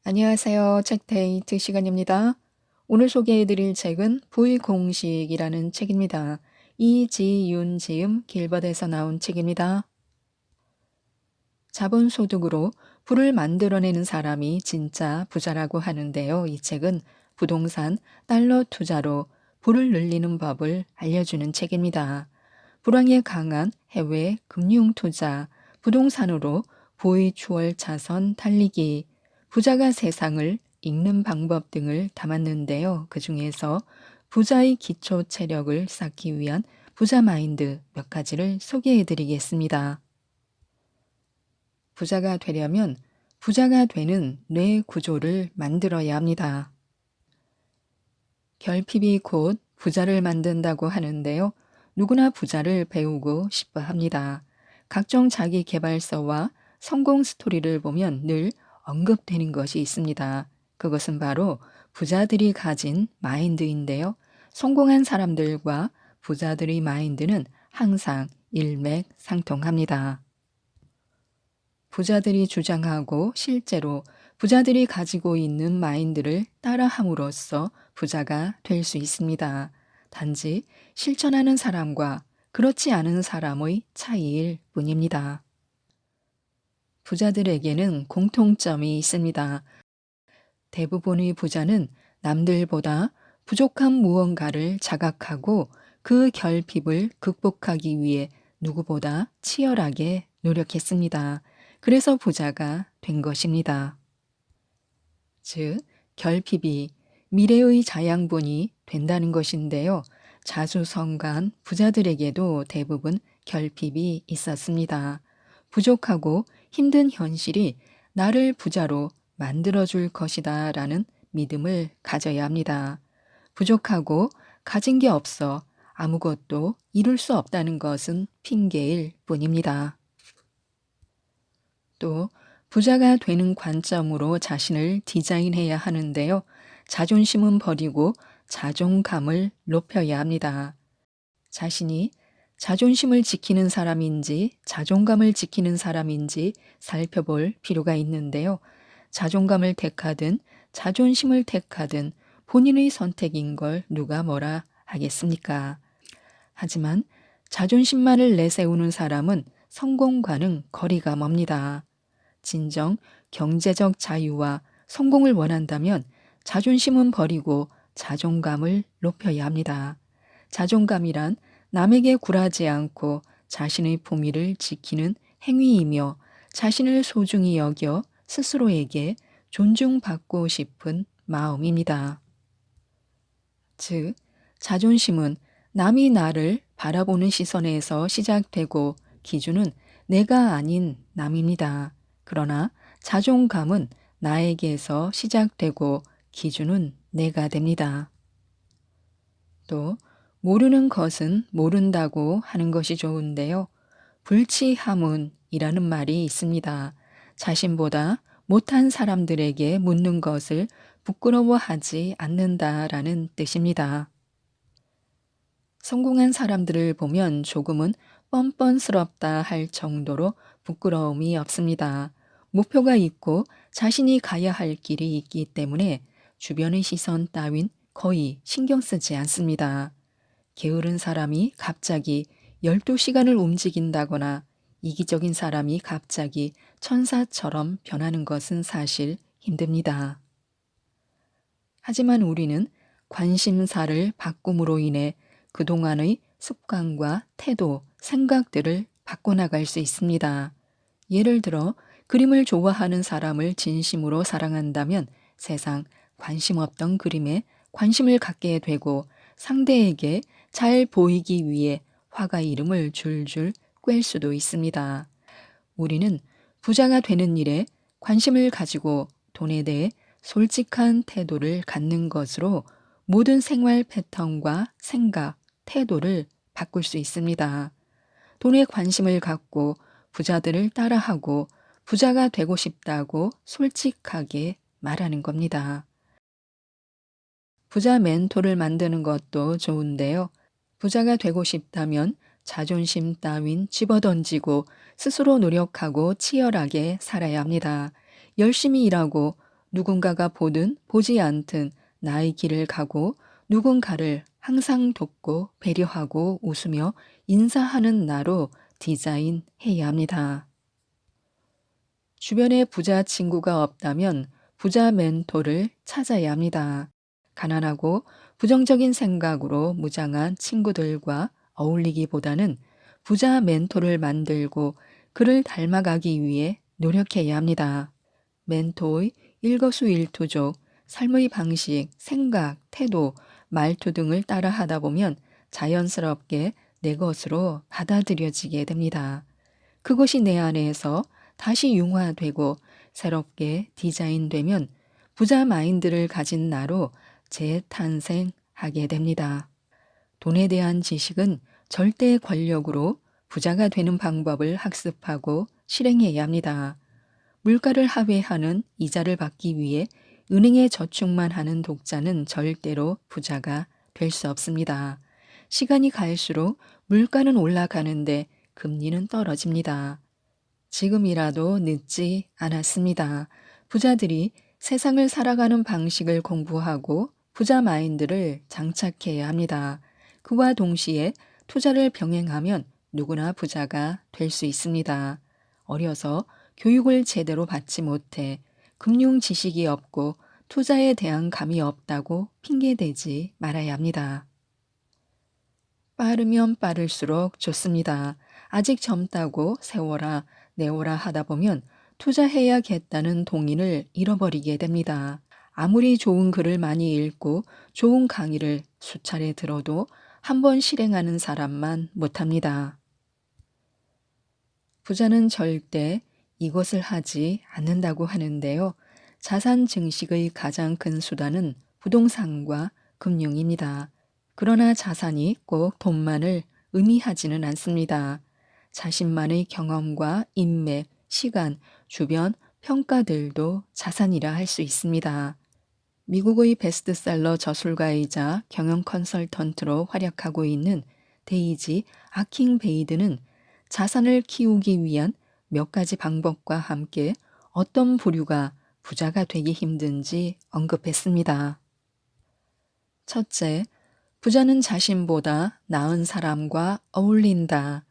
안녕하세요. 책데이트 시간입니다. 오늘 소개해드릴 책은 불공식이라는 책입니다. 이지윤 지음 길벗에서 나온 책입니다. 자본소득으로 부를 만들어내는 사람이 진짜 부자라고 하는데요. 이 책은 부동산, 달러 투자로 부를 늘리는 법을 알려주는 책입니다. 불황에 강한 해외 금융투자, 부동산으로 부의 추월 차선 달리기, 부자가 세상을 읽는 방법 등을 담았는데요. 그 중에서 부자의 기초 체력을 쌓기 위한 부자 마인드 몇 가지를 소개해 드리겠습니다. 부자가 되려면 부자가 되는 뇌 구조를 만들어야 합니다. 결핍이 곧 부자를 만든다고 하는데요. 누구나 부자를 배우고 싶어 합니다. 각종 자기 개발서와 성공 스토리를 보면 늘 언급되는 것이 있습니다. 그것은 바로 부자들이 가진 마인드인데요. 성공한 사람들과 부자들의 마인드는 항상 일맥상통합니다. 부자들이 주장하고 실제로 부자들이 가지고 있는 마인드를 따라함으로써 부자가 될 수 있습니다. 단지 실천하는 사람과 그렇지 않은 사람의 차이일 뿐입니다. 부자들에게는 공통점이 있습니다. 대부분의 부자는 남들보다 부족한 무언가를 자각하고 그 결핍을 극복하기 위해 누구보다 치열하게 노력했습니다. 그래서 부자가 된 것입니다. 즉, 결핍이 미래의 자양분이 된다는 것인데요. 자수성가한 부자들에게도 대부분 결핍이 있었습니다. 부족하고 힘든 현실이 나를 부자로 만들어줄 것이다 라는 믿음을 가져야 합니다. 부족하고 가진 게 없어 아무것도 이룰 수 없다는 것은 핑계일 뿐입니다. 또 부자가 되는 관점으로 자신을 디자인해야 하는데요. 자존심은 버리고 자존감을 높여야 합니다. 자신이 자존심을 지키는 사람인지 자존감을 지키는 사람인지 살펴볼 필요가 있는데요. 자존감을 택하든 자존심을 택하든 본인의 선택인 걸 누가 뭐라 하겠습니까? 하지만 자존심만을 내세우는 사람은 성공과는 거리가 멉니다. 진정 경제적 자유와 성공을 원한다면 자존심은 버리고 자존감을 높여야 합니다. 자존감이란 남에게 굴하지 않고 자신의 품위를 지키는 행위이며 자신을 소중히 여겨 스스로에게 존중받고 싶은 마음입니다. 즉, 자존심은 남이 나를 바라보는 시선에서 시작되고 기준은 내가 아닌 남입니다. 그러나 자존감은 나에게서 시작되고 기준은 내가 됩니다. 또 모르는 것은 모른다고 하는 것이 좋은데요. 불치하문이라는 말이 있습니다. 자신보다 못한 사람들에게 묻는 것을 부끄러워하지 않는다라는 뜻입니다. 성공한 사람들을 보면 조금은 뻔뻔스럽다 할 정도로 부끄러움이 없습니다. 목표가 있고 자신이 가야 할 길이 있기 때문에 주변의 시선 따윈 거의 신경 쓰지 않습니다. 게으른 사람이 갑자기 12시간을 움직인다거나 이기적인 사람이 갑자기 천사처럼 변하는 것은 사실 힘듭니다. 하지만 우리는 관심사를 바꿈으로 인해 그동안의 습관과 태도, 생각들을 바꿔나갈 수 있습니다. 예를 들어 그림을 좋아하는 사람을 진심으로 사랑한다면 세상 관심 없던 그림에 관심을 갖게 되고 상대에게 잘 보이기 위해 화가 이름을 줄줄 꿰 수도 있습니다. 우리는 부자가 되는 일에 관심을 가지고 돈에 대해 솔직한 태도를 갖는 것으로 모든 생활 패턴과 생각, 태도를 바꿀 수 있습니다. 돈에 관심을 갖고 부자들을 따라하고 부자가 되고 싶다고 솔직하게 말하는 겁니다. 부자 멘토를 만드는 것도 좋은데요. 부자가 되고 싶다면 자존심 따윈 집어던지고 스스로 노력하고 치열하게 살아야 합니다. 열심히 일하고 누군가가 보든 보지 않든 나의 길을 가고 누군가를 항상 돕고 배려하고 웃으며 인사하는 나로 디자인해야 합니다. 주변에 부자 친구가 없다면 부자 멘토를 찾아야 합니다. 가난하고 부정적인 생각으로 무장한 친구들과 어울리기보다는 부자 멘토를 만들고 그를 닮아가기 위해 노력해야 합니다. 멘토의 일거수일투족, 삶의 방식, 생각, 태도, 말투 등을 따라 하다 보면 자연스럽게 내 것으로 받아들여지게 됩니다. 그것이 내 안에서 다시 융화되고 새롭게 디자인되면 부자 마인드를 가진 나로 재탄생하게 됩니다. 돈에 대한 지식은 절대 권력으로 부자가 되는 방법을 학습하고 실행해야 합니다. 물가를 하회하는 이자를 받기 위해 은행에 저축만 하는 독자는 절대로 부자가 될 수 없습니다. 시간이 갈수록 물가는 올라가는데 금리는 떨어집니다. 지금이라도 늦지 않았습니다. 부자들이 세상을 살아가는 방식을 공부하고 부자 마인드를 장착해야 합니다. 그와 동시에 투자를 병행하면 누구나 부자가 될 수 있습니다. 어려서 교육을 제대로 받지 못해 금융 지식이 없고 투자에 대한 감이 없다고 핑계대지 말아야 합니다. 빠르면 빠를수록 좋습니다. 아직 젊다고 세워라, 내워라 하다 보면 투자해야겠다는 동인을 잃어버리게 됩니다. 아무리 좋은 글을 많이 읽고 좋은 강의를 수차례 들어도 한 번 실행하는 사람만 못합니다. 부자는 절대 이것을 하지 않는다고 하는데요. 자산 증식의 가장 큰 수단은 부동산과 금융입니다. 그러나 자산이 꼭 돈만을 의미하지는 않습니다. 자신만의 경험과 인맥, 시간, 주변, 평가들도 자산이라 할 수 있습니다. 미국의 베스트셀러 저술가이자 경영 컨설턴트로 활약하고 있는 데이지 아킹베이드는 자산을 키우기 위한 몇 가지 방법과 함께 어떤 부류가 부자가 되기 힘든지 언급했습니다. 첫째, 부자는 자신보다 나은 사람과 어울린다.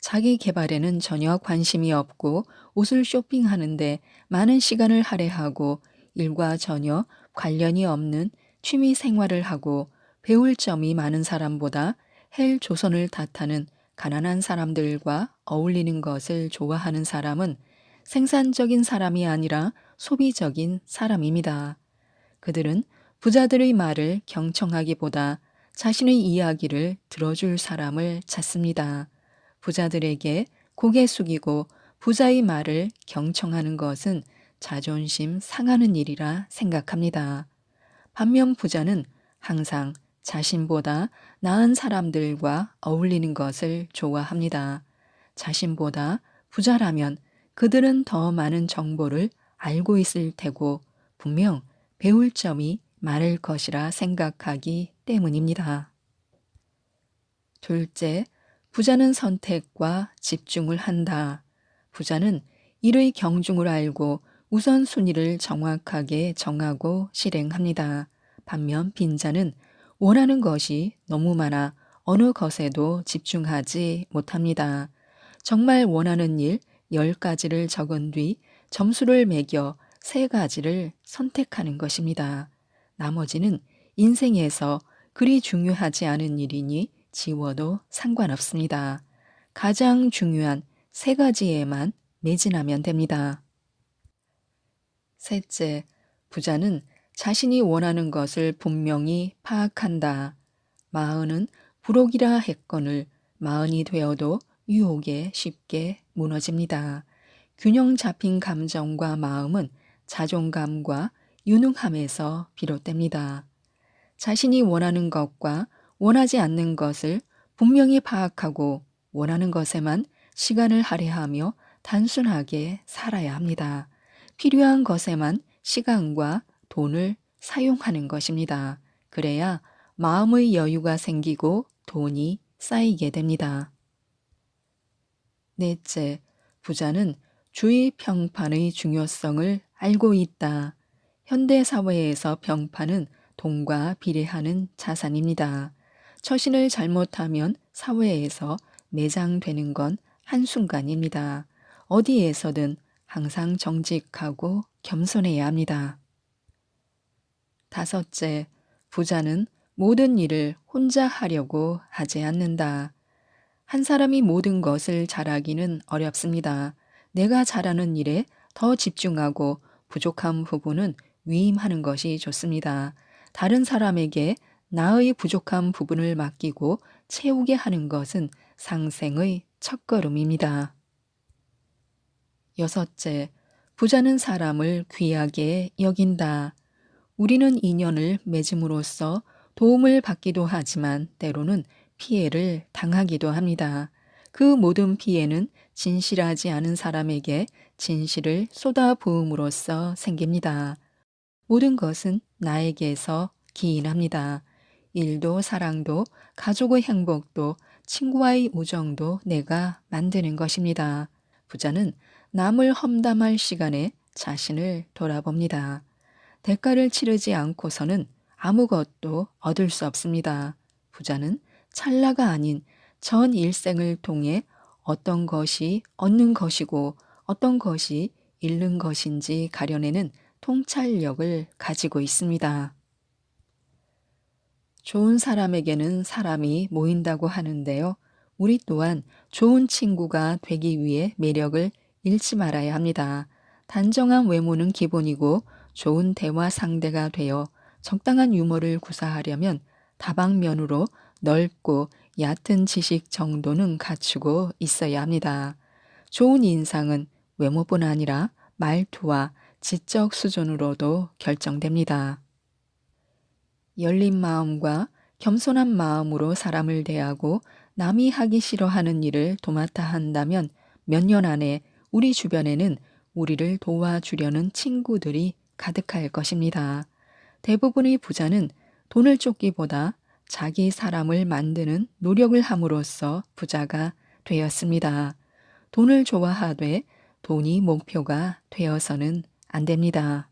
자기 개발에는 전혀 관심이 없고 옷을 쇼핑하는데 많은 시간을 할애하고 일과 전혀 관련이 없는 취미 생활을 하고 배울 점이 많은 사람보다 헬 조선을 탓하는 가난한 사람들과 어울리는 것을 좋아하는 사람은 생산적인 사람이 아니라 소비적인 사람입니다. 그들은 부자들의 말을 경청하기보다 자신의 이야기를 들어줄 사람을 찾습니다. 부자들에게 고개 숙이고 부자의 말을 경청하는 것은 자존심 상하는 일이라 생각합니다. 반면 부자는 항상 자신보다 나은 사람들과 어울리는 것을 좋아합니다. 자신보다 부자라면 그들은 더 많은 정보를 알고 있을 테고 분명 배울 점이 많을 것이라 생각하기 때문입니다. 둘째, 부자는 선택과 집중을 한다. 부자는 일의 경중을 알고 우선순위를 정확하게 정하고 실행합니다. 반면 빈자는 원하는 것이 너무 많아 어느 것에도 집중하지 못합니다. 정말 원하는 일 10가지를 적은 뒤 점수를 매겨 3가지를 선택하는 것입니다. 나머지는 인생에서 그리 중요하지 않은 일이니 지워도 상관없습니다. 가장 중요한 3가지에만 매진하면 됩니다. 셋째, 부자는 자신이 원하는 것을 분명히 파악한다. 마흔은 부록이라 했거늘 마흔이 되어도 유혹에 쉽게 무너집니다. 균형 잡힌 감정과 마음은 자존감과 유능함에서 비롯됩니다. 자신이 원하는 것과 원하지 않는 것을 분명히 파악하고 원하는 것에만 시간을 할애하며 단순하게 살아야 합니다. 필요한 것에만 시간과 돈을 사용하는 것입니다. 그래야 마음의 여유가 생기고 돈이 쌓이게 됩니다. 넷째, 부자는 주의 평판의 중요성을 알고 있다. 현대 사회에서 병파는 돈과 비례하는 자산입니다. 처신을 잘못하면 사회에서 매장되는 건 한순간입니다. 어디에서든 항상 정직하고 겸손해야 합니다. 다섯째, 부자는 모든 일을 혼자 하려고 하지 않는다. 한 사람이 모든 것을 잘하기는 어렵습니다. 내가 잘하는 일에 더 집중하고 부족한 부분은 위임하는 것이 좋습니다. 다른 사람에게 나의 부족한 부분을 맡기고 채우게 하는 것은 상생의 첫걸음입니다. 여섯째, 부자는 사람을 귀하게 여긴다. 우리는 인연을 맺음으로써 도움을 받기도 하지만 때로는 피해를 당하기도 합니다. 그 모든 피해는 진실하지 않은 사람에게 진실을 쏟아부음으로써 생깁니다. 모든 것은 나에게서 기인합니다. 일도 사랑도 가족의 행복도 친구와의 우정도 내가 만드는 것입니다. 부자는 남을 험담할 시간에 자신을 돌아봅니다. 대가를 치르지 않고서는 아무것도 얻을 수 없습니다. 부자는 찰나가 아닌 전 일생을 통해 어떤 것이 얻는 것이고 어떤 것이 잃는 것인지 가려내는 통찰력을 가지고 있습니다. 좋은 사람에게는 사람이 모인다고 하는데요. 우리 또한 좋은 친구가 되기 위해 매력을 잃지 말아야 합니다. 단정한 외모는 기본이고 좋은 대화 상대가 되어 적당한 유머를 구사하려면 다방면으로 넓고 얕은 지식 정도는 갖추고 있어야 합니다. 좋은 인상은 외모뿐 아니라 말투와 지적 수준으로도 결정됩니다. 열린 마음과 겸손한 마음으로 사람을 대하고 남이 하기 싫어하는 일을 도맡아 한다면 몇 년 안에 우리 주변에는 우리를 도와주려는 친구들이 가득할 것입니다. 대부분의 부자는 돈을 쫓기보다 자기 사람을 만드는 노력을 함으로써 부자가 되었습니다. 돈을 좋아하되 돈이 목표가 되어서는 안 됩니다.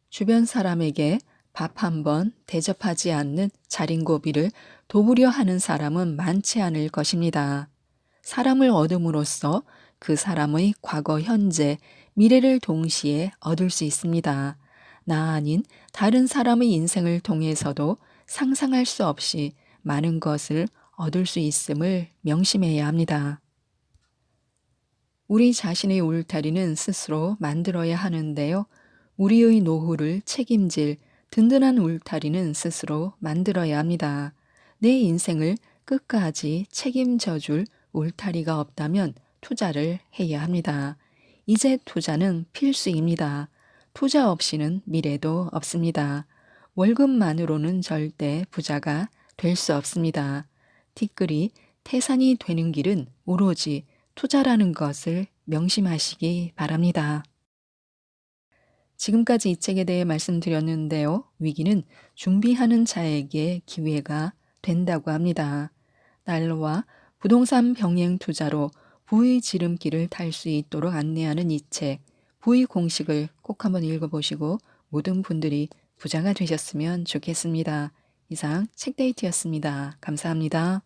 주변 사람에게 밥 한 번 대접하지 않는 자린고비를 도우려 하는 사람은 많지 않을 것입니다. 사람을 얻음으로써 그 사람의 과거, 현재, 미래를 동시에 얻을 수 있습니다. 나 아닌 다른 사람의 인생을 통해서도 상상할 수 없이 많은 것을 얻을 수 있음을 명심해야 합니다. 우리 자신의 울타리는 스스로 만들어야 하는데요. 우리의 노후를 책임질 든든한 울타리는 스스로 만들어야 합니다. 내 인생을 끝까지 책임져 줄 울타리가 없다면 투자를 해야 합니다. 이제 투자는 필수입니다. 투자 없이는 미래도 없습니다. 월급만으로는 절대 부자가 될 수 없습니다. 티끌이 태산이 되는 길은 오로지 투자라는 것을 명심하시기 바랍니다. 지금까지 이 책에 대해 말씀드렸는데요. 위기는 준비하는 자에게 기회가 된다고 합니다. 달러와 부동산 병행 투자로 부의 지름길을 탈 수 있도록 안내하는 이 책, 부의 공식을 꼭 한번 읽어보시고 모든 분들이 부자가 되셨으면 좋겠습니다. 이상 책데이트였습니다. 감사합니다.